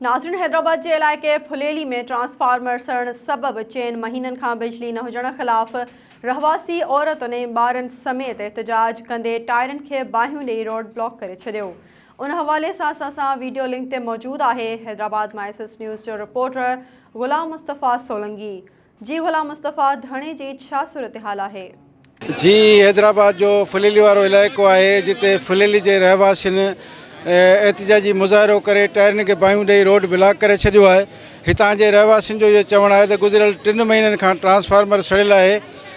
नाज़रीन, हैदराबाद के इलाके फुलेली में ट्रांसफार्मर सड़न सबब चैन महीनन खां बिजली न हुजण खिलाफ रहवासी औरतुं ने ॿारनि समेत एहतजाज कंदे टायरनि खे बाहियूं ॾेई रोड ब्लॉक करे छॾियो। उन हवाले सां असां वीडियो लिंक ते मौजूदु आहे हैदराबाद मां SS न्यूज़ जो रिपोर्टर ग़ुलाम मुस्तफ़ा सोलंगी। जी ग़ुलाम मुस्तफ़ा, धरणे जी छा सूरत हाल आहे? जी, हैदराबाद जो फुलेली वारो इलाइक़ो आहे जिते फुलेली जे रहवासियुनि एहतजाजी मुज़ाहिरो करे टायरनि खे बाहियूं ॾेई रोड ब्लॉक करे छॾियो आहे। हितां जे रहवासियुनि जो इहो चवणु आहे त गुज़िरियल 3 महीननि खां ट्रांसफार्मर सड़ियल आहे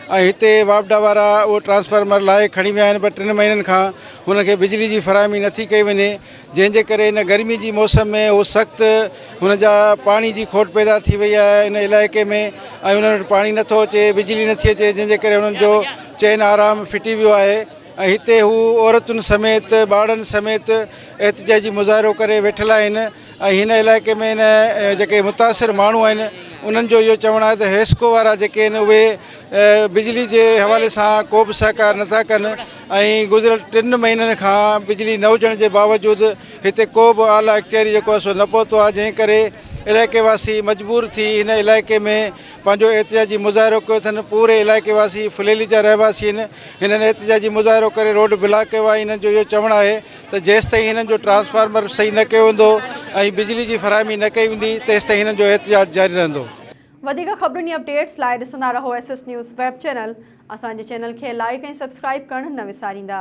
ऐं हिते वापडा वारा उहो ट्रांसफार्मर लाहे खणी विया आहिनि, पर 3 महीननि खां हुनखे बिजली जी फराहमी नथी कई वञे, जंहिंजे करे इन गर्मी जी मौसम में उहो सख़्तु हुन जा पाणी जी खोट पैदा थी वई आहे इन इलाइक़े में ऐं उन्हनि वटि पाणी नथो अचे, बिजली नथी अचे, जंहिंजे करे हुननि जो चैन आराम फिटी वियो आहे। ऐं हिते हू औरतुनि समेत ॿारनि समेत एहतजाजी मुज़ाहिरो करे वेठल आहिनि। ऐं हिन इलाइक़े में इन जेके मुतासिर माण्हू आहिनि उन्हनि जो इहो चवणु आहे त हेस्को वारा जेके आहिनि उहे बिजली जे हवाले सां को बि सहकार नथा कनि ऐं गुज़िरियल 3 महीननि खां बिजली न हुजण जे बावजूदि हिते को बि आला इख़्तियारी जेको आहे सो न पहुतो आहे, जंहिं करे इलाइक़े वासी मजबूर थी हिन इलाइक़े में पंहिंजो एहतजाजी मुज़ाहिरो कयो अथनि। पूरे इलाइक़े वासी फुलेली जा रहवासी आहिनि, हिननि एहतजाजी मुज़ाहिरो करे रोड ब्लॉक कयो आहे। हिननि जो इहो चवणु आहे त जेसिताईं हिननि जो ट्रांसफार्मर सही न कयो वेंदो ऐं बिजली जी फराहमी न कई वेंदी तेसिताईं हिननि जो एहतजाज जारी रहंदो। वधीक ख़बरुनि अपडेट्स लाइ ॾिसंदा रहो SS न्यूज़ वेब चैनल। असांजे चैनल खे लाइक ऐं सब्सक्राइब करणु न विसारींदा।